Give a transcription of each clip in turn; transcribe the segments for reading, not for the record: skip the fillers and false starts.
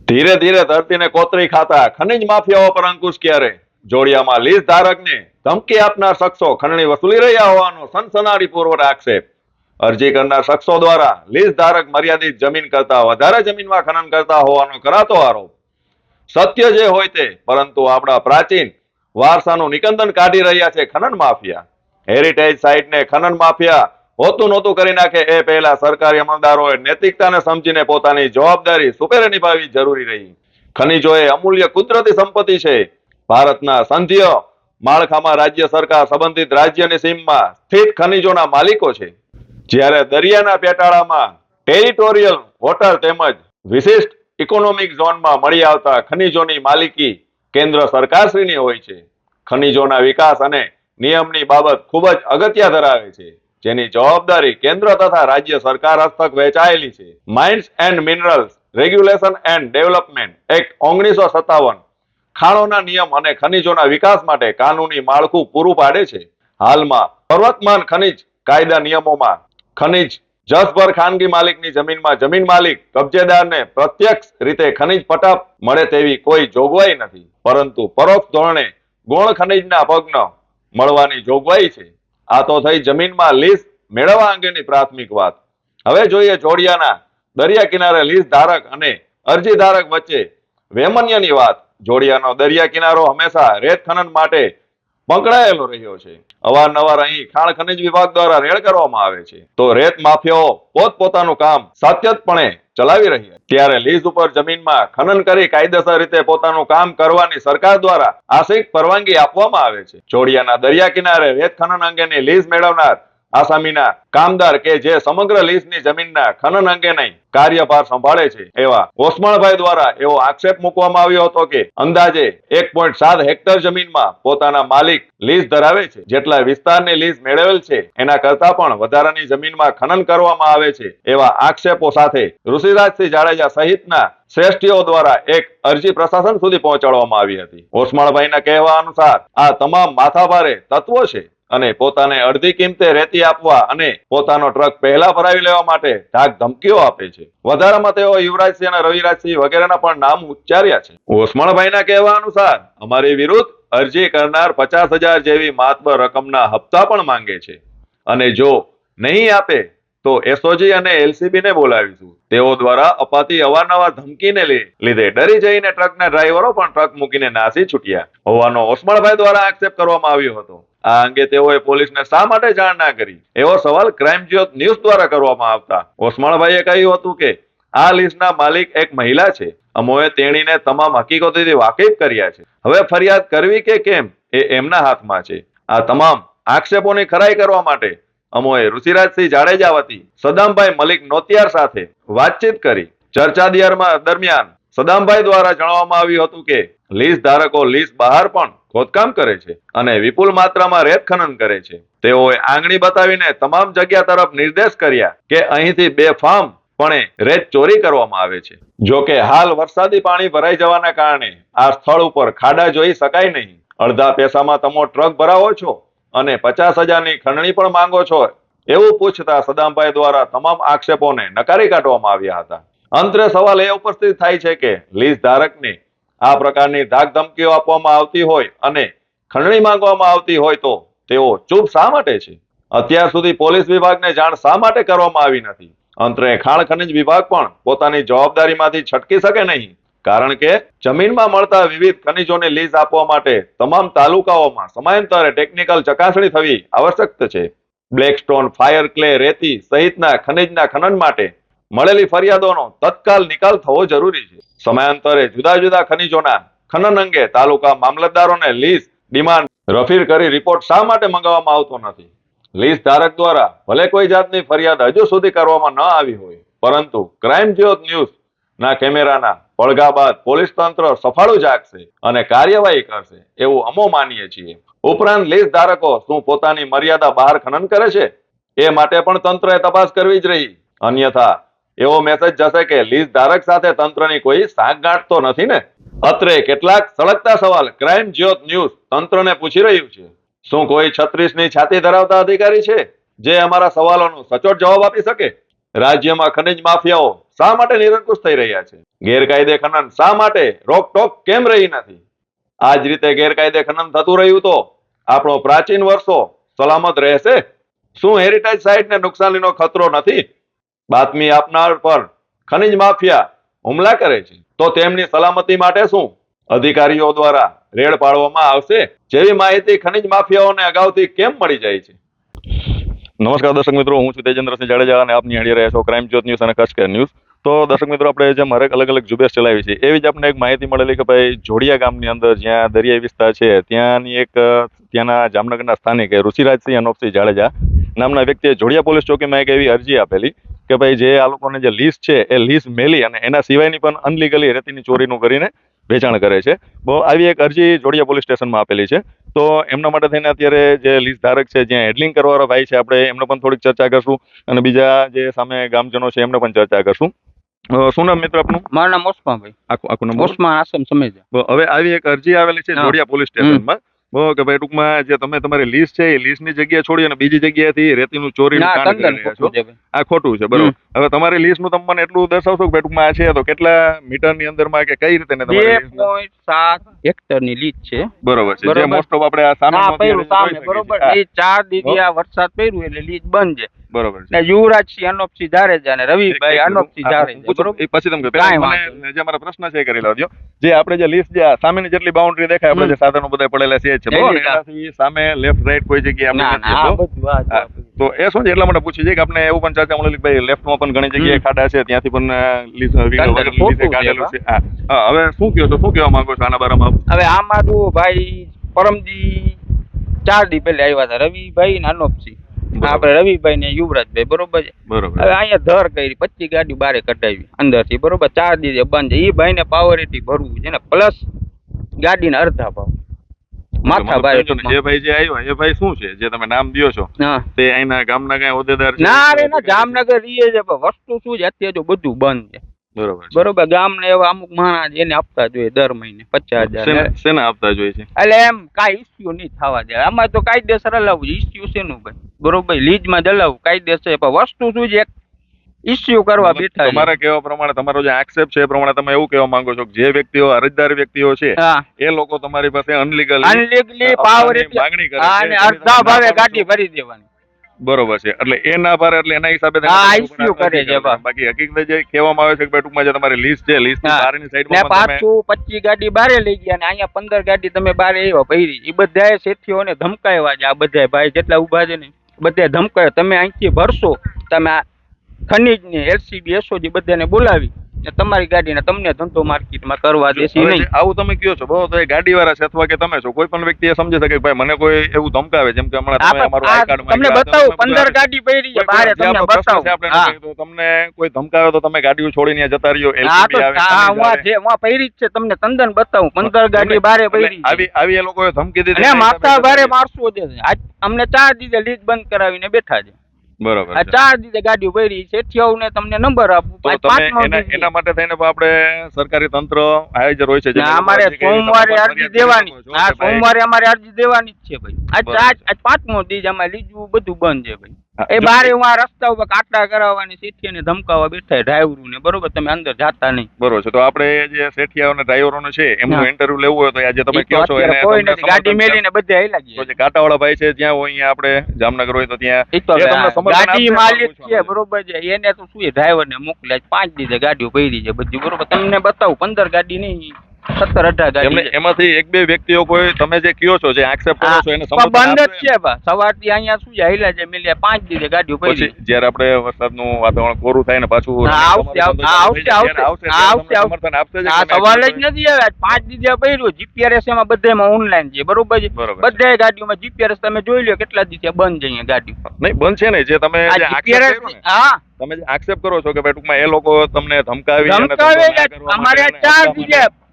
ધીરે ધીરે ધરતીને કોતરી ખાતા ખનીજ માફિયાઓ પર અંકુશ ક્યારે? જોડિયામાં લીઝ ધારકને ધમકી આપનાર શખ્સો ખંડણી વસૂલી રહ્યા હોવાનો સનસનાટીપૂર્વક આક્ષેપ. અરજી કરનાર શખ્સો દ્વારા લીઝ ધારક મર્યાદિત જમીન કરતા વધારે જમીનમાં ખનન કરતા હોવાનો કરાતો આરોપ. સત્ય જે હોય તે, પરંતુ આપણા પ્રાચીન વારસાનું નિકંદન કાઢી રહ્યા છે ખનન માફિયા. હેરિટેજ સાઇટને ખનન માફિયા હોતું નહોતું કરી નાખે એ પહેલા સરકારી અમલદારોએ નૈતિકતાને સમજીને પોતાની જવાબદારી સુપેરે નિભાવવી જરૂરી રહી. ખનીજો એ અમૂલ્ય કુદરતી સંપત્તિ છે. ભારતના સંઘીય માળખામાં રાજ્ય સરકાર સંબંધિત રાજ્યની સીમમાં સ્થિત ખનીજોના માલિકો છે. જ્યારે દરિયાના પેટાળામાં ટેરિટોરિયલ વોટર તેમજ વિશિષ્ટ ઇકોનોમિક ઝોનમાં મળી આવતા ખનીજોની માલિકી કેન્દ્ર સરકારશ્રીની હોય છે. ખનીજોના વિકાસ અને નિયમની બાબત ખૂબ જ અગત્ય ધરાવે છે, જેની જવાબદારી કેન્દ્ર તથા રાજ્ય સરકાર હસ્તક વહેંચાયેલી છે. Mines and minerals regulation and development act 1957 ખાણોના નિયમ અને ખનીજોના વિકાસ માટે કાનૂની માળખું પૂરું પાડે છે. હાલમાં પર્વતમાન ખનીજ કાયદા નિયમોમાં ખનીજ જસભર ખાનગી માલિકની જમીનમાં જમીન માલિક કબજેદારને પ્રત્યક્ષ રીતે ખનીજ પટ્ટા મળે તેવી કોઈ જોગવાઈ નથી, પરંતુ પરોક્ષ ધોરણે ગૌણ ખનીજના ભગ્ન મળવાની જોગવાઈ છે. આ તો થઈ જમીનમાં લીઝ મેળવવા અંગેની પ્રાથમિક વાત. હવે જોઈએ જોડિયાના દરિયા કિનારે લીઝ ધારક અને અરજી ધારક વચ્ચે વૈમન્યની વાત. જોડિયાનો દરિયા કિનારો હંમેશા રેત ખનન માટે પકડાયેલો રહ્યો છે. અવારનવાર અહીં ખાણ ખનીજ વિભાગ દ્વારા રેડ કરવામાં આવે છે, તો રેત માફિયાઓ પોતપોતાનું કામ સાતત્યપણે ચલાવી રહ્યા. ત્યારે લીઝ ઉપર જમીનમાં ખનન કરી કાયદેસર રીતે પોતાનું કામ કરવાની સરકાર દ્વારા આંશિક પરવાનગી આપવામાં આવે છે. જોડિયાના દરિયા કિનારે રેત ખનન અંગેની લીઝ મેળવનાર આસામીના કામદાર કે જે સમગ્ર લીઝની જમીનના ખનન અંગેની કાર્યભાર સંભાળે છે, એવા ઓસમાણભાઈ દ્વારા એવો આક્ષેપ મૂકવામાં આવ્યો હતો કે અંદાજે 1.7 હેક્ટર જમીનમાં પોતાના માલિક લીઝ ધરાવે છે. જેટલા વિસ્તારની લીઝ મેળવેલ છે એના કરતા પણ વધારાની જમીનમાં ખનન કરવામાં આવે છે, એવા આક્ષેપો સાથે ઋષિરાજસિંહ જાડેજા સહિતના શ્રેષ્ઠીઓ દ્વારા એક અરજી પ્રશાસન સુધી પહોંચાડવામાં આવી હતી. ઓસમાણભાઈના કહેવા અનુસાર આ તમામ માથાભારે તત્વો છે અને પોતાને અડધી કિંમતે રેતી આપવા અને પોતાનો ટ્રક પહેલા ભરાવી લેવા માટે ધાક ધમકીઓ આપે છે. વધારામાં તેઓ યુવરાજસિંહ અને રવિરાજસિંહ વગેરેના પણ નામ ઉચ્ચાર્યા છે. ઓસમાણભાઈના કહેવા અનુસાર અમારી વિરુદ્ધ અરજી કરનાર 50,000 જેવી માતબર રકમના હપ્તા પણ માંગે છે, અને જો નહીં આપે તો એસઓજી અને એલસીબી ને બોલાવીશું. તેઓ દ્વારા અપાતી અવારનવાર ધમકીને લીધે ડરી જઈને ટ્રકના ડ્રાઈવરો પણ ટ્રક મૂકીને નાસી છૂટ્યા હોવાનો ઓસમાણભાઈ દ્વારા આક્ષેપ કરવામાં આવ્યો હતો. આ અંગે તેઓએ પોલીસને શા માટે જાણ ના કરી એવો સવાલ ક્રાઇમ જ્યોત ન્યૂઝ દ્વારા કરવામાં આવતા ઓસમાણભાઈએ કહ્યું હતું કે આ લીઝના માલિક એક મહિલા છે. અમોએ તેણીને તમામ હકીકતોથી વાકેફ કર્યા છે. હવે ફરિયાદ કરવી કે કેમ એ એમના હાથમાં છે. આ તમામ આક્ષેપોની ખરાઈ કરવા માટે અમોએ ઋષિરાજસિંહ જાડેજા વતી સદામભાઈ મલિક નોતિયાર સાથે વાતચીત કરી. ચર્ચા દરમિયાન સદામભાઈ દ્વારા જણાવવામાં આવ્યું હતું કે લીઝ ધારકો લીઝ બહાર પણ ખોદકામ કરે છે અને વિપુલ માત્રામાં રેત ખનન કરે છે. તેઓએ આંગળી બતાવીને તમામ જગ્યા તરફ નિર્દેશ કર્યા કે અહીંથી બેફામ પણે રેત ચોરી કરવામાં આવે છે. જો કે હાલ વરસાદી પાણી ભરાઈ જવાના કારણે આ સ્થળ ઉપર ખાડા જોઈ શકાય નહીં. અડધા પૈસામાં તમે ટ્રક ભરાવો છો અને 50,000ની ખંડણી પણ માંગો છો, એવું પૂછતા સદામભાઈ દ્વારા તમામ આક્ષેપોને નકારી કાઢવામાં આવ્યા હતા. અંતે સવાલ એ ઉપસ્થિત થાય છે કે લીઝ ધારકને આ પ્રકારની ધાક ધમકીઓ આપવામાં આવતી હોય અને ખંડણી માંગવામાં આવતી હોય તો તેઓ ચૂપ શા માટે છે? અત્યાર સુધી પોલીસ વિભાગને જાણ શા માટે કરવામાં આવી નથી? અંતરે ખાણ ખનીજ વિભાગ પણ પોતાની જવાબદારીમાંથી છટકી શકે નહીં, કારણ કે જમીનમાં મળતા વિવિધ ખનીજોને લીઝ આપવા માટે તમામ તાલુકાઓમાં સમયાંતરે ટેકનિકલ ચકાસણી થવી આવશ્યક છે. બ્લેકસ્ટોન, ફાયર ક્લે, રેતી સહિતના ખનીજના ખનન માટે મળેલી ફરિયાદોનો તત્કાલ નિકાલ થવો જરૂરી છે. સમયાંતરે જુદા જુદા ખનીજોના ખનન અંગે તાલુકા મામલતદારોને લીઝ ડિમાન્ડ રફીર કરી રિપોર્ટ શા માટે મંગાવવામાં આવતો નથી? લીઝ ધારક દ્વારા ભલે કોઈ જાતની ફરિયાદ હજુ સુધી કરવામાં ન આવી હોય, પરંતુ ક્રાઇમ જ્યોત ન્યૂઝ ના કેમેરાના પડઘા બાદ પોલીસ તંત્ર સફાળું જાગશે અને કાર્યવાહી કરશે એવું અમો માનીએ છીએ. ઉપરાંત લીઝ ધારકો શું પોતાની મર્યાદા બહાર ખનન કરે છે એ માટે પણ તંત્રએ તપાસ કરવી જ રહી. અન્યથા એવો મેસેજ જશે કે લીઝ ધારક સાથે તંત્રની કોઈ સાંઠગાંઠ તો નથી ને? અત્રે કેટલાક સળગતા સવાલ ક્રાઇમ જ્યોત ન્યૂઝ તંત્રને પૂછી રહ્યું છે. શું કોઈ 36ની છાતી ધરાવતા અધિકારી છે જે અમારા સવાલોનો સચોટ જવાબ આપી શકે? રાજ્યમાં ખનીજ માફિયાઓ શા માટે નિરંકુશ થઈ રહ્યા છે? ગેરકાયદે ખનન શા માટે રોકટોક કેમ રહી નથી? આ જ રીતે ગેરકાયદે ખનન થતું રહ્યું તો આપણો પ્રાચીન વર્ષો સલામત રહેશે? શું હેરિટેજ સાઇટને નુકસાનીનો ખતરો નથી? બાતમી આપનાર પર ખનિજ માફિયા હુમલા કરે છે તો તેમની સલામતી માટે શું અધિકારીઓ દ્વારા રેડ પાડવામાં આવશે જેવી માહિતી ખનિજ માફિયાઓને અગાઉથી કેમ મળી જાય છે? નમસ્કાર દર્શક મિત્રો, હું છું તેજેન્દ્રસિંહ જાડેજા અને આપ નિહાળી રહ્યા છો ક્રાઇમ જ્યોત ન્યૂઝ અને કચ્છ કેર ન્યૂઝ. તો દર્શક મિત્રો, આપણે જેમ હરેક અલગ અલગ ઝુંબેશ ચલાવી છે એવી જ આપણે એક માહિતી મળેલી કે ભાઈ જોડિયા ગામની અંદર જ્યાં દરિયાઈ વિસ્તાર છે ત્યાંના જામનગરના સ્થાનિક ઋષિરાજસિંહ અનોપસિંહ જાડેજા નામના વ્યક્તિએ જોડિયા પોલીસ ચોકીમાં એક એવી અરજી આપેલી કે ભાઈ જે આ લોકોને જે લીઝ છે એ લીઝ મેલી અને એના સિવાયની પણ અનલીગલી રેતીની ચોરીનું કરીને વેચાણ કરે છે. આવી એક અરજી જોડિયા પોલીસ સ્ટેશનમાં આપેલી છે. તો એમના માટે થઈને અત્યારે જે લીઝ ધારક છે, જ્યાં હેડલિંગ કરવાવાળો ભાઈ છે, આપણે એમને પણ થોડીક ચર્ચા કરશું અને બીજા જે સામે ગામજનો છે એમને પણ ચર્ચા કરશું. શું નામ મિત્ર આપનું? મારું નામ ઓસ્માનભાઈ. આખું નામ? ઓસ્માન આસમ સમેજા. હવે આવી એક અરજી આવેલી છે જોડિયા પોલીસ સ્ટેશનમાં કે ભાઈ ટૂંકમાં જે તમે તમારી લીઝ છે એ લીઝની જગ્યાએ છોડી અને બીજી જગ્યાએથી રેતીનું ચોરીનું કામ કરી રહ્યા છો. આ ખોટું છે, બરોબર. હવે તમારી લીઝનું તમે મને એટલું દર્શાવશો કે ભાઈ ટૂંકમાં આ છે તો કેટલા મીટરની અંદરમાં કે કઈ રીતે 2.7 હેક્ટરની લીઝ છે. બરોબર છે. જે મોસ્ટ ઓફ આપણે આ સામે બરોબર એ 4 દીધી આ વરસાદ પડ્યું એટલે લીઝ બંધ છે. બરોબર છે. યુવરાજસિંહ અનોપસિંહ જાડેજા અને રવિભાઈ અનોપસિંહ જાડેજા. બરોબર. એ પછી તમે મને જે મારો પ્રશ્ન છે એ કરી લાવજો. જે આપણે જે લીઝ જે સામેની જેટલી બાઉન્ડ્રી દેખાય, આપણે જે સાધનો બધા પડેલા છે એનાથી સામે લેફ્ટ રાઈટ કોઈ જગ્યાએ આપણે તો એ શું છે એટલા માટે પૂછી છે કે આપણે એવું પણ ચર્ચા મળેલી ભાઈ લેફ્ટમાં પણ ઘણી જગ્યાએ ખાડા છે, ત્યાંથી પણ લીઝે કાઢેલું છે. હવે શું કહો છો, શું કહેવા માંગો છો આના બારામાં? હવે આમાં તો ભાઈ પરમજી 4 દી પહેલા આવ્યા હતા રવિભાઈ ને અનોપસિંહ, આપણે રવિભાઈ ને યુવરાજભાઈ. બરોબર છે. બરોબર. હવે અહીંયા ધર કરી 25 ગાડી બારે કઢાવી અંદરથી. બરોબર. 4 દી બંધ છે. એ ભાઈ ને પાવર એટી ભરવું છે ને પ્લસ ગાડીના અડધા ભાવ માથા ભાઈ. જે ભાઈ જે આવ્યો એ ભાઈ શું છે જે તમે નામ દયો છો તે અહીંના ગામના કઈ હોદ્દેદાર છે? ના રે ના, જામનગર રીએ છે. વસ્તુ શું છે અત્યારે બધું બંધ છે. બરોબર. ગામને એવા અમુક માણસ એને આપતા જોઈએ દર મહિને 50,000. શેના આપતા જોઈએ છે? એટલે એમ કાંઈ ઇસ્યુ નહીં થવા દે. આમાં તો કાયદેસર હલાવવું. ઇસ્યુ શેનું ભાઈ? બરોબર. લીજમાં જ હલાવવું કાયદેસર. પણ વસ્તુ શું છે ઇસ્યુ કરવા બેઠા. તમારે કહેવા પ્રમાણે તમારો જે આક્ષેપ છે એ પ્રમાણે તમે એવું કહેવા માંગો છો કે જે વ્યક્તિઓ અરજદાર વ્યક્તિઓ છે એ લોકો તમારી પાસે અનલીગલી પાવર માંગણી કરે અને અડધા ભાવે ગાડી ભરી દેવાની. બરોબર છે. એટલે એ ના પારે એટલે એના હિસાબે ઇસ્યુ કરે છે. બાકી હકીકત જે કહેવામાં આવે છે કે ટૂંકમાં જે તમારી લીઝ છે, લીઝની બહારની સાઈડમાં પાછું 25 ગાડી બારે લઈ ગયા અને અહીંયા 15 ગાડી તમે બારે એવા ભરી. એ બધાએ શેઠીઓને ધમકાવ્યા છે. આ બધા ભાઈ જેટલા ઉભા છે ને બધા ધમકાવ્યા. તમે અહીંથી ભરશો, તમે ખનીજ ને એલસીબી એસઓજી બધાને બોલાવી તમારી ગાડીને તમને ધંધો માર્કેટમાં કરવા દેશે નહીં. આવું તમે કયો છો બરોબર, તો એ ગાડી વાળા છે અથવા કે તમે છો, કોઈ પણ વ્યક્તિ સમજી શકે ભાઈ મને કોઈ એવું ધમકાવે, જેમ કે હમણાં તમે અમારું આઈ કાર્ડ તમને બતાવું 15 ગાડી પડી છે બારે, તમને બતાવું. તો તમને કોઈ ધમકાવે તો તમે ગાડીઓ છોડીને જતા રહ્યો. એલસીબી આવે હું પડી છે, તમને તંદન બતાવું. 15 ગાડી બારે પડી. આવી એ લોકોએ ધમકી દીધી અને માથા બારે મારસો દે છે. આજ અમને 4 દીધે લીઝ બંધ કરાવીને બેઠા છે. બરોબર. આ 4 દીધે ગાડીઓ પડી. શેઠિયાઓને તમને નંબર આપું. એના માટે થઈને આપણે સરકારી તંત્ર હાજર હોય છે. અમારે સોમવારે અરજી દેવાની. હા, સોમવારે અમારે અરજી દેવાની જ છે ભાઈ. આજ 5મો દી અમારે લીધું બધું બંધ છે ભાઈ. એ બારે હું આ રસ્તા ઉપર કાટા કરાવવાની શેઠિયાને ધમકાવવા બેઠા ડ્રાઈવરો ને. બરોબર. તમે અંદર જાતા નહીં. બરોબર છે. તો આપણે જે શેઠિયાઓ અને ડ્રાઈવરો છે એમનું ઇન્ટરવ્યુ લેવું હોય તો આજે તમે કહો છો એને ગાડી મેલીને બધે આયલા ગયા. તો જે કાંટાવાળા ભાઈ છે જ્યાં હોય અહીંયા આપણે જામનગર હોય તો ત્યાં ગાડી માલિક છે. બરોબર છે. એને તો શું ડ્રાઈવર ને મોકલ્યા 5 દીધે ગાડીઓ પડી છે બધી. બરોબર. તમને બતાવું 15 ગાડી નહીં 17-18 ગાડી. એમાંથી 1-2 વ્યક્તિઓ કોઈ તમે જે કયો છો જે આક્ષેપ કરો છો એને બંધ જ છે બા. સવારથી અહીંયા શું હાઈલા છે મેલ્યા 5 દીધે ગાડીઓ પડી. જ્યારે આપણે વરસાદનું વાતાવરણ કોરું થાય ને પાછું સવાલ જ નથી આવે. 5 દીધે પડ્યું. જીપીઆરએસ એમાં બધામાં ઓનલાઈન છે. બરોબર છે. બધા ગાડીઓમાં જીપીઆરએસ તમે જોઈ લો કેટલા દિવસે બંધ છે અહીંયા ગાડી. નહીં બંધ છે ને જે તમે તમે જે આક્ષેપ કરો છો કે ભાઈ ટૂંકમાં એ લોકો તમને ધમકાવી અમારે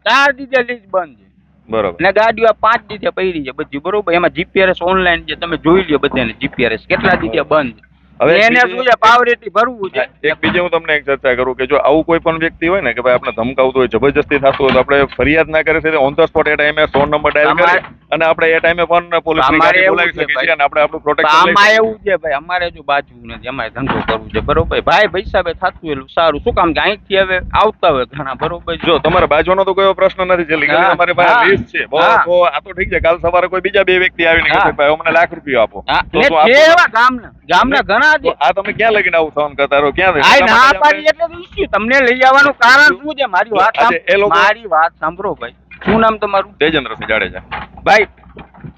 4 દીધે લીઝ બંધ છે. બરોબર. ને ગાડીઓ 5 દીધે પડી છે બધી. બરોબર. એમાં જીપીઆરએસ ઓનલાઈન છે. તમે જોઈ લો બધાને જીપીઆરએસ કેટલા દીધે બંધ. હવે એને શું છે પાવરેટી ભરવું છે. એક બીજી હું તમને એક ચર્ચા કરું કે જો આવું કોઈ પણ વ્યક્તિ હોય ને કે ભાઈ આપણે ધમકાવતું હોય, જબરજસ્તી થતું હોય, તો આપણે ફરિયાદ ના કરી શકીએ, ઓન ધ સ્પોટ એ ટાઈમે 100 નંબર ડાયલ કરી અને આપણે એ ટાઈમે પણ પોલીસની અમારે ગાડી એવું બોલાવી છે શકીએ ભાઈ. છીએ અને આપણે આપણું પ્રોટેક્શન લઈ આમાં શકીએ એવું છે ભાઈ, અમારે જો બાજવું નથી, અમારે ધંધો કરવું છે બરોબર. ભાઈ પૈસા થતું એટલું સારું. શું કામ કે અહીંથી હવે આવતા હોય ઘણા બરોબર. જો તમારે બાજવાનો તો કોઈ એવો પ્રશ્ન નથી, જે લીગલ હા, તમારી પાસે હા, લીસ્ટ છે, હા. તો આ તો ઠીક છે. કાલ સવારે કોઈ બીજા બે વ્યક્તિ આવીને કહે હા. છે ભાઈ હવે મને લાખ રૂપિયા આપો, હા, તો ને શું છે આપો? એવા ગામના ઘણા તો છે. આ તમે ક્યાં લગીને આવું સહન કરતા રહો? ક્યાં આ એટલા ના માટે જ પાડી એટલે તો issue. તમને લઈ આવવાનું કારણ શું છે? મારી વાત આજે એ લોકો- મારી વાત સાંભળો ભાઈ. શું નામ તમારું? તેજેન્દ્રસિંહ જાડેજા. ભાઈ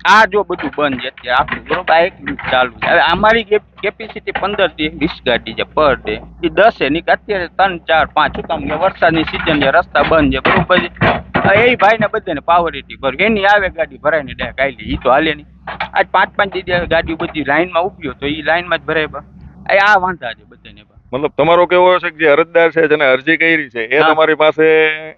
આ જો બધું બંધ છે અત્યારે આખું બરોબર. આ એક મિનિટ ચાલુ છે. હવે અમારી કેપેસિટી 15 થી 20 ગાડી છે પર ડે. એ 10 છે ની અત્યારે 3 4 5 શું કામ કે વરસાદની સિઝન છે, રસ્તા બંધ છે બરોબર છે. એ ભાઈ ને બધાને પાવરેટી ભર એની આવે ગાડી ભરાઈને ડાયરેક્ટ આલી. ઈ તો હાલે નહીં. આજ 5 દીધી ગાડી બધી લાઈનમાં ઉભી તો એ લાઈનમાં જ ભરાય. આ વાંધા છે બધાને. મતલબ તમારો કેવો છે કે જે અરજદાર છે, જેને અરજી કરી છે, એ હા. તમારી પાસે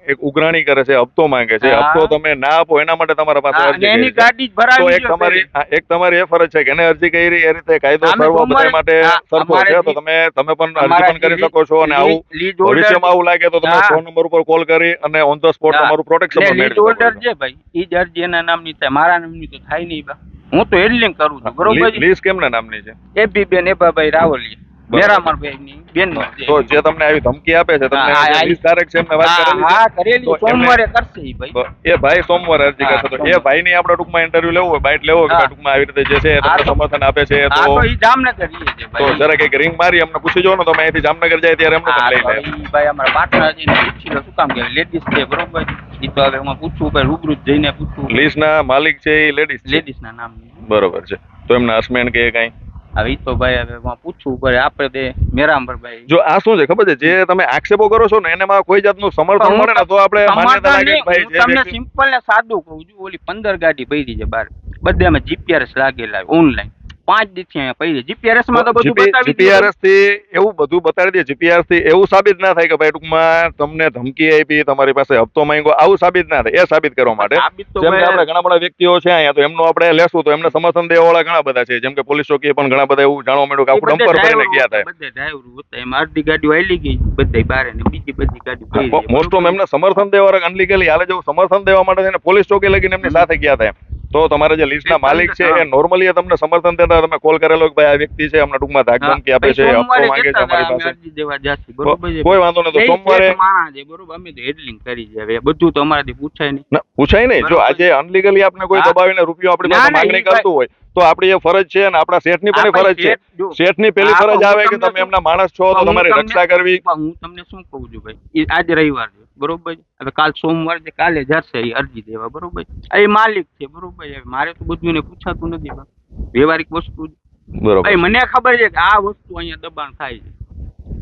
એક ઉઘરાણી કરે છે, હપ્તો માંગે છે, હા. હપ્તો તમે ના આપો એના માટે તમારા પાસે હા, અરજી અને એની કરી છે. ગાડી જ તો ભરાવી એક દ્યો તમારી પહેલે. એક તમારી એ ફરજ છે કે એને અરજી કરી એ રીતે કાયદો અમે સર્વ બધા સોમવારે- માટે હા, સરખો અમારે છે, તો જે- તમે પણ અરજી અમારા પણ કરી જે શકો છો અને આવું લીડ હોલ્ડર ભવિષ્યમાં આવું લાગે તો તમે હા. 100 નંબર ઉપર કોલ કરી અને ઓન ધ સ્પોટ તમારું પ્રોટેક્શન પણ લીડ મેળવી શકો હોલ્ડર છો. છે ભાઈ, ઈ જ અરજી એના નામની થાય, મારા નામની તો થાય નહીં બા. હું તો હેન્ડલિંગ કરું છું બરોબર છે. લીઝ કેમના નામની છે? એબી બેન એબાભાઈ રાવલી બરાબર. મેરામણભાઈ ની બેન નો છે. તો જે તમને આવી ધમકી આપે છે, તમને હા, જે હા, લીઝ ધારક છે એમને વાત કરેલી છે? હા કરેલી. તો એમને- સોમવારે કરશે ઈ ભાઈ. તો એ ભાઈ સોમવારે અરજી હા, કરશે, તો એ સોમવારે. ભાઈની આપણે ટૂંકમાં ઇન્ટરવ્યુ લેવું હોય, બાઇટ લેવો હોય કે હા. ભાઈ ટૂંકમાં આવી રીતે જે છે એ હા, તમને તો- સમર્થન આપે છે, હા તો તો ઈ જામનગર રહીએ છે તો ભાઈ. જરાક એક રિંગ મારી અમને પૂછી જો ને, તમે અહીંથી જામનગર જાય ત્યારે એમનું હા, પણ લઈ તો લે. ઈ ભાઈ અમારા પાટણા જઈને પૂછી લો. શું કામ કે લેડીઝ છે બરોબર. ઈ તો હવે હું પૂછવું ભાઈ, રૂબરૂ જ જઈને પૂછવું. લીઝના માલિક છે એ લેડીઝ છે? લેડીઝ ના નામ બરોબર છે. તો એમના હસબન્ડ કે કઈ? હવે ઈ તો ભાઈ હવે હું પૂછવું પડે. આપણે તે મેરામણભાઈ જો આ શું છે ખબર છે, જે તમે આક્ષેપો કરો છો ને એનામાં કોઈ જાતનું સમર્થન મળે ને તો આપણે માન્યતા લાગે કે ભાઈ હું જે તમને વ્યક્તિ- સિમ્પલ ને સાદું કહું છું. ઓલી 15 ગાડી પડી છે બાર, બધામાં જીપીઆરએસ લાગેલા ઓનલાઈન. 5 દિવસથી અહીંયા પડી. જીપીઆરએસ માં તો બધું બતાવી દીધું. જીપીઆરએસ થી એવું બધું બતાડી દે, જીપીઆરએસ થી એવું સાબિત ના થાય કે ભાઈ ટૂંકમાં તમને ધમકી આપી, તમારી પાસે હપ્તો માંગ્યો, આવું સાબિત ના થાય. એ સાબિત કરવા માટે સાબિત તો જેમ કે ભાઈ- આપણે ઘણા બધા વ્યક્તિઓ છે અહીંયા, તો એમનું આપણે લેશું તો એમને સમર્થન દેવા વાળા ઘણા બધા છે. જેમ કે પોલીસ ચોકીએ પણ ઘણા બધા એવું જાણવા મળ્યું કે આખું ડમ્પર ભરીને ગયા હતા. બધા ડ્રાઈવરો હતા એમાં અડધી ગાડીઓ આલી ગઈ, બધા બારે ને બીજી બધી ગાડી પડી છે. મોસ્ટ ઓફ એમને સમર્થન દેવા વાળા અનલીગલી હાલે જેવું સમર્થન દેવા માટે થઈને પોલીસ ચોકી લગીને એમની સાથે ગયા હતા એમ. તો તમારે જે લીસ્ટના માલિક છે એ નોર્મલી તમને સમર્થન દેતા, તમે કોલ કરેલો કે ભાઈ આ વ્યક્તિ છે અમને ટૂંકમાં ધાકધમકી આપે છે, હપ્તો સોમવારે માંગે છે કહેતા હતા, અમારી અમે પાસે, અરજી દેવા જાશું, બરોબર છે. કોઈ વાંધો નહીં. તો એ સોમવારે એક માણસ છે બરોબર, અમે તો હેડલિંગ કરી છે. હવે બધું તો અમારાથી પૂછાય નહીં. ના, પૂછાય નહીં. જો બરોબર. આજે અનલીગલી આપણે કોઈ હા. દબાવીને રૂપિયો આપણી ના, પાસે ના, માંગણી ઈ ભાઈ- કરતું હોય તો આપણી એ ફરજ છે અને આપણા શેઠની પણ એ આ ફરજ ભાઈ છે. શેઠ જો- શેઠની પેલી હા, ફરજ પણ આવે હું કે તમને તમે શું- એમના માણસ છો તો પણ હું તમારી તમને- રક્ષા કરવી. પણ હું તમને શું કહું છું ભાઈ, ઈ આજે રવિવાર છે બરોબર. હવે કાલ સોમવાર છે, કાલે જશે એ અરજી દેવા બરોબર. આ એ માલિક છે બરોબર. હવે મારે તો બધું એને પૂછાતું નથી ભાઈ. વ્યવહારિક વસ્તુ જ. બરોબર. ભાઈ મને ખબર છે કે આ વસ્તુ અહીંયા દબાણ થાય છે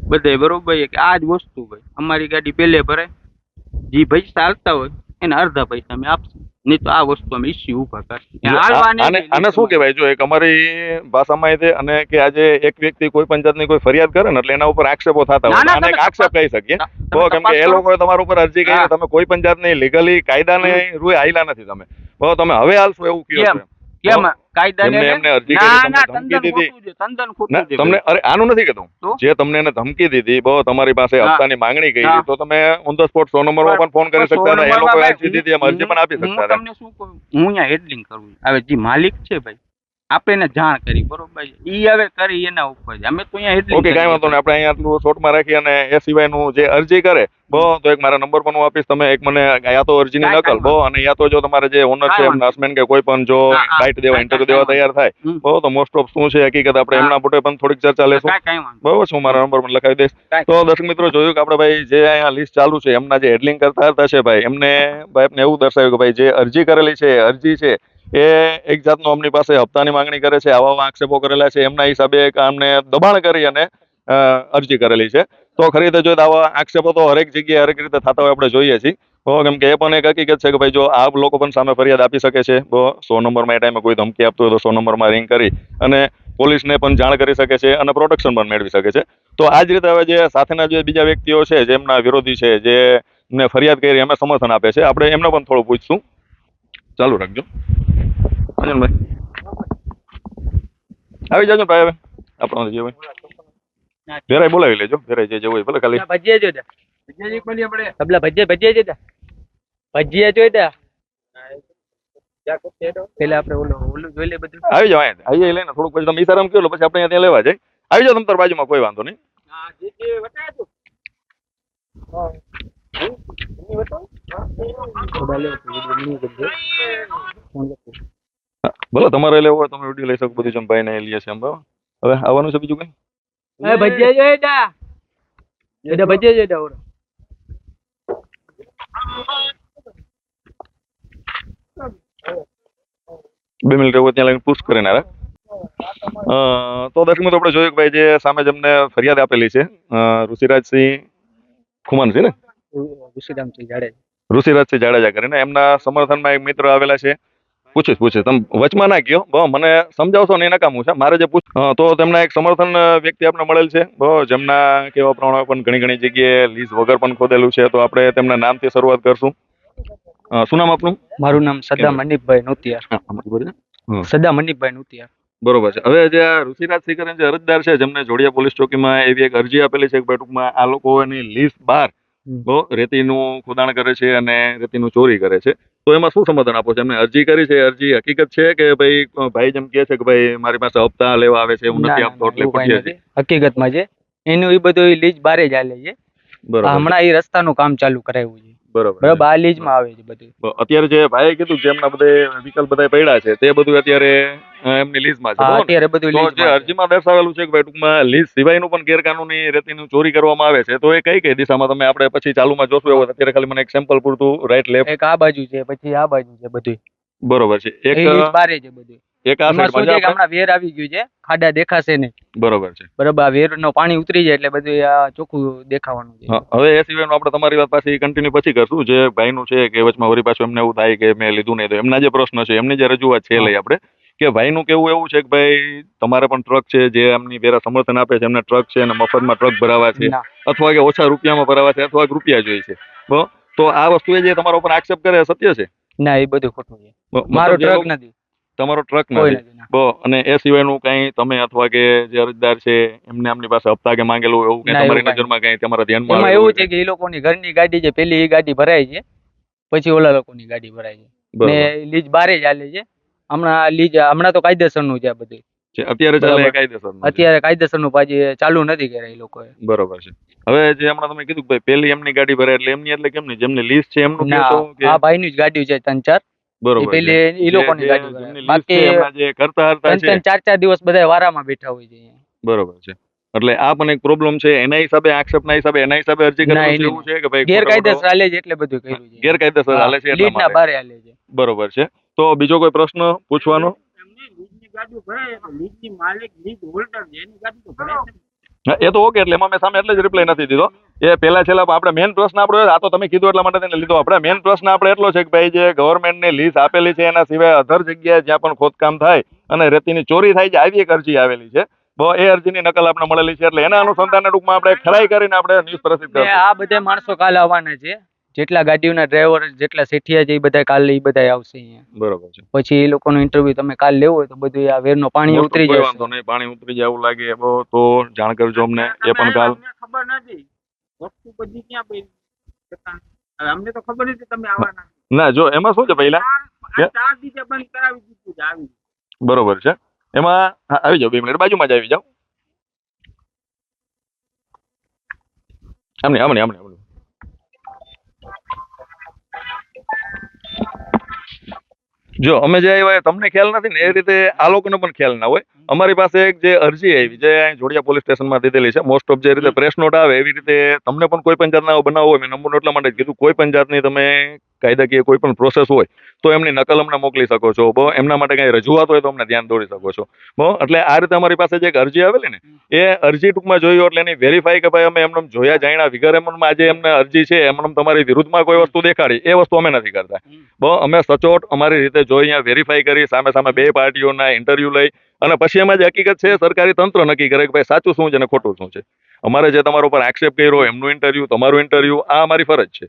બધે બરોબર છે કે આ જ વસ્તુ ભાઈ અમારી ગાડી પેલે ભરાય, જે પૈસા ચાલતા હોય એને અડધા પૈસા અમે આપશું, નહીં તો આ વસ્તુ અમે ઇસ્યુ ઉભા કરશું. આને શું કહેવાય? જો એક અમારી ભાષામાં એ છે અને કે આજે એક વ્યક્તિ કોઈ પણ જાતની કોઈ ફરિયાદ કરે ને એટલે એના ઉપર આક્ષેપો થતા હોય, ના, ના, આને એક તમે આક્ષેપ કહી શકીએ. તો કેમ કે એ લોકોએ તમારા ઉપર અરજી કરી, હા. તમે કોઈ પણ જાતની લીગલી કાયદાને રૂએ આયલા નથી તમે. તો તમે હવે હાલશો એવું કયો કેમ? છો? કેમ કાયદાને જેમને એમને અરજી કરી, ના તમને ના ધમકી તંદન દીધી. ખોટું છે, તંદન ખોટું ના, છે તમને અરે આનું નથી કહેતો. તો? જે તમને એને ધમકી દીધી, બહુ તમારી પાસે હા. હપ્તાની માંગણી કરી, હા. તો તમે ઓન ધ સ્પોટ 100 નંબરમાં પણ ફોન કરી શકતા હતા. એ લોકો અરજી દીધી, એમ અરજી પણ આપી શકતા હું હતા. તમને શું કહું, હું અહીંયા હેડલિંગ કરું છું. હવે જે માલિક છે ભાઈ, આપણે એને જાણ કરી બરોબર છે, ઈ હવે કરી એના ઉપર છે. અમે તો અહીંયા હેડલિંગ ઓકે, કાંઈ વાંધો નહીં. આપણે અહીંયા આટલું શોર્ટમાં રાખી અને એ સિવાયનું જે અરજી કરે બહુ, તો એક મારા નંબર પણ હું આપીશ. તમે એક મને યા તો અરજીની કાંઈ નકલ બહુ, અને યા તો જો તમારે જે ઓનર છે કાંઈ એમના હસબન્ડ કે કોઈ પણ જો હા, હા. બાઇટ દેવા, ઇન્ટરવ્યુ દેવા તૈયાર થાય હમ. બહુ, તો મોસ્ટ ઓફ શું છે હકીકત આપણે હા. એમના પોતે પણ થોડીક ચર્ચા લેશું. કાંઈ વાંધો બરોબર, હું મારા નંબર પણ લખાવી દઈશ. કાંઈ. તો દર્શક મિત્રો, જોયું કે આપણે ભાઈ જે અહીંયા લિસ્ટ ચાલુ છે એમના જે હેડલિંગ કરતા હતા છે ભાઈ, એમને એવું દર્શાવ્યું કે ભાઈ જે અરજી કરેલી છે, અરજી છે એ એક જાતનો અમની પાસે હપ્તાની માંગણી કરે છે, આવા આક્ષેપો કરેલા છે, એમના હિસાબે એક આમને દબાણ કરી અને અરજી કરેલી છે. તો ખરી રીતે જોઈએ તો આવા આક્ષેપો તો હરેક જગ્યાએ હરેક રીતે થતા હોય આપણે જોઈએ છીએ. કેમ કે એ પણ એક હકીકત છે કે ભાઈ જો આ લોકો પણ સામે ફરિયાદ આપી શકે છે. 100 નંબરમાં એ ટાઈમે કોઈ ધમકી આપતું હોય તો 100 નંબરમાં રિંગ કરી અને પોલીસને પણ જાણ કરી શકે છે અને પ્રોટેક્શન પણ મેળવી શકે છે. તો આ જ રીતે હવે જે સાથેના જે બીજા વ્યક્તિઓ છે, જેમના વિરોધી છે, જેમને ફરિયાદ કરી એમને સમર્થન આપે છે, આપણે એમને પણ થોડું પૂછશું. ચાલુ રાખજો. અંજનભાઈ આવી જાજો ભાઈ. હવે આપણને જે હોય વેરાય બોલાવી લેજો, વેરાય જે હોય ભલે ખાલી ભજીયા જોઈતા, આપલા ભજીયા જોઈતા, ભજીયા જોઈતા. પેલા આપણે ઓલું જોઈ લે બધું. આવી જાવ, અહીંયા લઈને થોડુંક પછી તમે ઈશારામ કહો પછી આપણે ત્યાં લેવા જાય. આવી જાવ તમે તાર બાજુમાં, કોઈ વાંધો નહીં. ભલે તમારે લેવું હોય તમે વિડીયો લઈ શકો, બધું જેમ ભાઈ ને લઈએ છે એમ. બરાબર, હવે આવવાનું છે બીજું કઈ? ભજીયા જોઈતા, ભજીયા જોઈતા. 2 મિનિટ એવું ત્યાં લઈને પુશ કરીને રાખ. તો દર્શક મિત્રો આપણે જોયું કે ભાઈ જે સામે જેમને ફરિયાદ આપેલી છે ઋષિરાજસિંહ ખુમાનસિંહ ને ઋષિરાજસિંહ જાડેજા કરીને, એમના સમર્થનમાં એક મિત્ર આવેલા છે. પૂછીશ તમે વચમાં ના કયો, મને સમજાવશો ને એ નકામું છે મારે જે તો તેમના એક સમર્થન વ્યક્તિ આપણે મળેલ છે, જેમના કેવા પ્રમાણે પણ ઘણી જગ્યાએ લીઝ વગર પણ ખોદેલું છે. તો આપણે તેમના નામથી શરૂઆત કરશું. શું નામ આપનું? મારું નામ સદા મનીપભાઈ નોતિયાર. સદા મનીપભાઈ નોતિયાર. બરોબર છે. હવે જે ઋષિરાજસિંહ કરીને જે અરજદાર છે, જેમને જોડિયા પોલીસ ચોકીમાં એવી એક અરજી આપેલી છે કે ભાઈ ટૂંકમાં આ લોકોની લીઝ બહાર રેતીનું ખોદાણ કરે છે અને રેતીનું ચોરી કરે છે. તો એમાં શું સમાધાન આપો છો? એમને અરજી કરી છે, અરજી હકીકત છે કે ભાઈ જેમ કહે છે કે ભાઈ મારી પાસે હપ્તા લેવા આવે છે, હું નથી આપતો એટલે પૂછીએ છીએ? હકીકતમાં છે એનું એ બધું લીઝ બારે જ હાલે છે. હમણાં એ રસ્તાનું કામ ચાલુ કરાવ્યું છે. બરાબર, આ લીઝમાં આવે છે બધું. અત્યારે જે ભાઈએ કીધું કે એમના બધે વિકલ્પ બધા પડ્યા છે તે બધું અત્યારે એમની લીઝમાં છે. અત્યારે બધું જે અરજીમાં દર્શાવેલું છે કે ભાઈ ટૂંકમાં લીઝ સિવાયનું પણ ગેરકાનૂની રેતીનું ચોરી કરવામાં આવે છે, તો એ કઈ દિશામાં તમે આપણે પછી ચાલુમાં જોશું એવું? અત્યારે ખાલી મને એક સેમ્પલ પૂરતું રાઈટ લેફ્ટ. એક આ બાજુ છે, પછી આ બાજુ છે બધું. બરોબર છે. એક બારે છે બધું. એક આ સાઈડ માં હમણાં વેર આવી ગયું છે, ખાડા દેખાશે નહીં. બરોબર છે. બરાબર, આ વેરનો પાણી ઉતરી જાય એટલે બધું આ ચોખ્ખું દેખાવાનું છે. હવે એ સિવાયનું આપણે તમારી વાત પાછી કન્ટિન્યુ પછી કરશું. જે ભાઈનું છે કે વચમાં વળી પાછું એમને એવું થાય કે મેં લીધું નહીં, તો એમના જે પ્રશ્ન છે, એમની જે રજૂઆત છે લઈ આપણે કે ભાઈનું કેવું એવું છે કે ભાઈ તમારે પણ ટ્રક છે, જે એમની વેરા સમર્થન આપે છે, એમને ટ્રક છે અને મફતમાં ટ્રક ભરાવા છે, અથવા કે ઓછા રૂપિયામાં ભરાવા છે, અથવા રૂપિયા જોઈએ છે. તો આ વસ્તુ જે તમારા ઉપર આક્ષેપ કરે સત્ય છે? ના, એ બધું ખોટું છે. મારો ટ્રક નથી. તમારો ટ્રક નથી. અને એ સિવાયનું કઈ તમે અથવા કે જે અરજદાર છે એમને એમની પાસે હપ્તા કે માંગેલું એવું કઈ તમારી નજરમાં કઈ તમારા ધ્યાનમાં આવે? એવું છે કે એ લોકોની ઘરની ગાડી છે, પેલી એ ગાડી ભરાય છે, પછી ઓલા લોકોની ગાડી ભરાય છે ને લીજ બારે જ હાલે છે. હમણાં તો કાયદેસરનું છે આ બધું. અત્યારે ચાલે કાયદેસરનું? અત્યારે કાયદેસરનું પાછી ચાલુ નથી કર્યા એ લોકોએ. બરોબર છે. હવે જે હમણાં તમે કીધું ભાઈ પેલી એમની ગાડી ભરાય એટલે એમની એટલે કેમ નહીં, જેમની લીઝ છે એમનું આ ભાઈની જ ગાડી છે 3-4. બરોબર, પેલી એ લોકોની ગાડી. બાકી જે કરતા હતા 3-4 દિવસ બધા વારામાં બેઠા હોય છે. બરોબર છે. એટલે આ પણ એક પ્રોબ્લેમ છે. એના હિસાબે આક્ષેપના હિસાબે એના હિસાબે અરજી કરવી એવું છે કે ભાઈ ગેરકાયદેસર હાલે છે એટલે બધું કર્યું છે. ગેરકાયદેસર હાલે છે લીજ ના બારે હાલે છે. બરોબર છે. તો બીજો કોઈ પ્રશ્ન પૂછવાનો? એ તો ઓકે, એટલે એમાં મેં સામે એટલે જ રિપ્લાય નથી દીધો. એ પહેલા છેલ્લા આપણે મેઇન પ્રશ્ન આપણો આ તો તમે કીધું એટલા માટે તેને લીધો. આપણે મેઇન પ્રશ્ન આપણે એટલો છે કે ભાઈ જે ગવર્મેન્ટને લીઝ આપેલી છે એના સિવાય અધર જગ્યાએ જ્યાં પણ ખોદકામ થાય અને રેતીની ચોરી થાય છે, આવી એક અરજી આવેલી છે. એ અરજીની નકલ આપણે મળેલી છે, એટલે એના અનુસંધાને ટૂંકમાં આપણે ખરાઈ કરીને આપણે ન્યૂઝ પ્રસિદ્ધ કરીશું. આ બધા માણસો કાલે આવવાના છે, જેટલા ગાડીઓના ડ્રાઈવર, જેટલા શેઠિયા છે, એ બધા કાલે એ બધા આવશે અહીંયા. બરોબર છે. પછી એ લોકોનો ઇન્ટરવ્યુ તમે કાલે લેવો હોય તો બધું આ વેરનો પાણી ઉતરી જાય. વાંધો નહીં, પાણી ઉતરી જાય એવું લાગે તો જાણ કરજો અમને. એ પણ કાલ ખબર નથી વસ્તુ બધી ક્યાં પડી, અમને તો ખબર નથી તમે આવવાના. ના, જો એમાં શું છે પહેલા 4 દિવસે બંધ કરાવી દીધું છે. આવી બરોબર છે. એમાં આવી જાઓ, 2 મિનિટ બાજુમાં જ આવી જાઓ. આમને જો અમે જે આવ્યા તમને ખ્યાલ નથી ને એ રીતે આ લોકોને પણ ખ્યાલ ના હોય. અમારી પાસે એક જે અરજી આવી જે જોડિયા પોલીસ સ્ટેશનમાં દીધેલી છે, મોસ્ટ ઓફ જે રીતે પ્રેસ નોટ આવે એવી રીતે તમને પણ કોઈ પણ જાતના બનાવ હોય, મેં નંબર એટલા માટે કીધું, કોઈ પણ જાતની તમે કાયદાકીય કોઈ પણ પ્રોસેસ હોય તો એમની નકલ અમને મોકલી શકો છો. એમના માટે કઈ રજૂઆત હોય તો અમને ધ્યાન દોરી શકો છો. એટલે આ રીતે અમારી પાસે જે એક અરજી આવેલી ને એ અરજી ટૂંકમાં જોઈ એટલે એની વેરીફાઈ કે ભાઈ અમે એમને જોયા જાણ્યા વિગર એમમાં આજે એમને અરજી છે એમને તમારી વિરુદ્ધમાં કોઈ વસ્તુ દેખાડી, એ વસ્તુ અમે નથી કરતા. અમે સચોટ અમારી રીતે જોઈ અહીંયા વેરીફાઈ કરી, સામે સામે બે પાર્ટીઓના ઇન્ટરવ્યુ લઈ અને પછી એમાં જે હકીકત છે સરકારી તંત્ર નક્કી કરે કે ભાઈ સાચું શું છે અને ખોટું શું છે. અમારે જે તમારા ઉપર આક્ષેપ કર્યો એમનું ઇન્ટરવ્યુ, તમારું ઇન્ટરવ્યુ, આ અમારી ફરજ છે.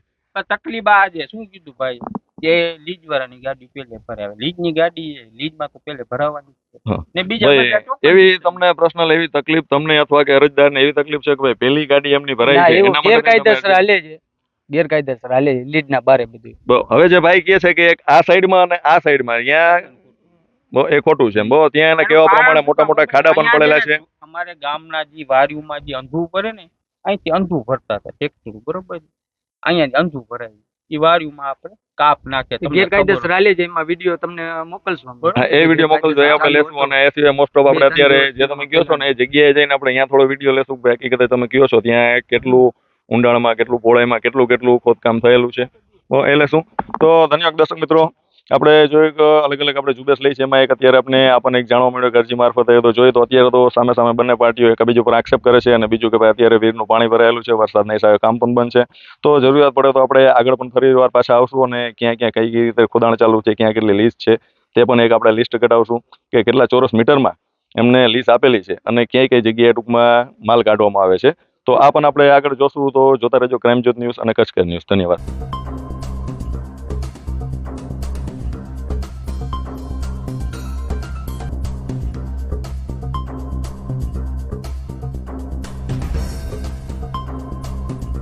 તકલીફ આ છે, શું કીધું ભાઈ એ લીજ વાળાની ગાડી પેલે ભરાવે. લીજની ગાડી છે, લીજમાં તો પેલે ભરાવાની જ છે. હા. ને બીજા બધા ભાઈ token એવી system. તમને પર્સનલ એવી તકલીફ તમને અથવા કે અરજદારને એવી તકલીફ છે કે ભાઈ પેલી ગાડી એમની ભરાઈ ના છે એવું એના માટે ગેરકાયદેસર હાલે છે, ગેરકાયદેસર હાલે છે લીડના બારે બધું. હવે જે ભાઈ કહે છે કે એક આ સાઈડમાં અને આ સાઈડમાં ત્યાં એ ખોટું છે બહુ ત્યાં એના એનું કેવા કારણ પ્રમાણે શું મોટા મોટા ખબર? ખાડા પણ અહીંયા પડેલા છે છે. ને, અમારે ગામના જે વાડીઓમાં જે અંધું ભરે ને, અહીંથી અંધું ભરતા હતા ટેક્ટર, બરોબર છે? અહીંયા જ અંધું ભરાય એ વાડીઓમાં આપણે કાપ નાખે. તમને ગેરકાયદેસર ખબર હાલે છે, એમાં વિડીયો તમને મોકલશું અમે. હા, એ વિડીયો મોકલજો એ આપણે લેશું અને એ સિવાય મોસ્ટ ઓફ આપણે બે ત્રણ અત્યારે જે દિવસ તમે કહો છો ને એ જગ્યાએ જઈને આપણે અહીંયા થોડો વિડીયો લેશું કે હકીકતે તમે કહો છો ત્યાં કેટલું ઊંડાણમાં કેટલું પહોળાઈમાં કેટલું કેટલું ખોદકામ થયેલું છે તો એ લેશું. તો ધન્યવાદ દર્શક મિત્રો, આપણે જોયું કે અલગ અલગ આપણે ઝુંબેશ લઈ છે એમાં એક અત્યારે આપણને એક જાણવા મળ્યું કે અરજી મારફતે તો જોઈએ તો અત્યારે તો સામે સામે બંને પાર્ટીઓ એક બીજા પર આક્ષેપ કરે છે અને બીજું કે ભાઈ અત્યારે વીરનું પાણી ભરાયેલું છે, વરસાદના હિસાબે કામ પણ બંધ છે. તો જરૂરિયાત પડે તો આપણે આગળ પણ ફરી વાર પાછા આવશું અને ક્યાં ક્યાં કઈ રીતે ખોદાણ ચાલુ છે, ક્યાં કેટલી લીઝ છે તે પણ એક આપણે લિસ્ટ કઢાવશું કે કેટલા ચોરસ મીટરમાં એમને લીઝ આપેલી છે અને ક્યાંય કઈ જગ્યાએ ટૂંકમાં માલ કાઢવામાં આવે છે. તો આ પણ આપણે આગળ જોશું. તો જોતા રહેજો ક્રાઇમ જ્યોત ન્યૂઝ અને કચ્છ ન્યૂઝ. ધન્યવાદ.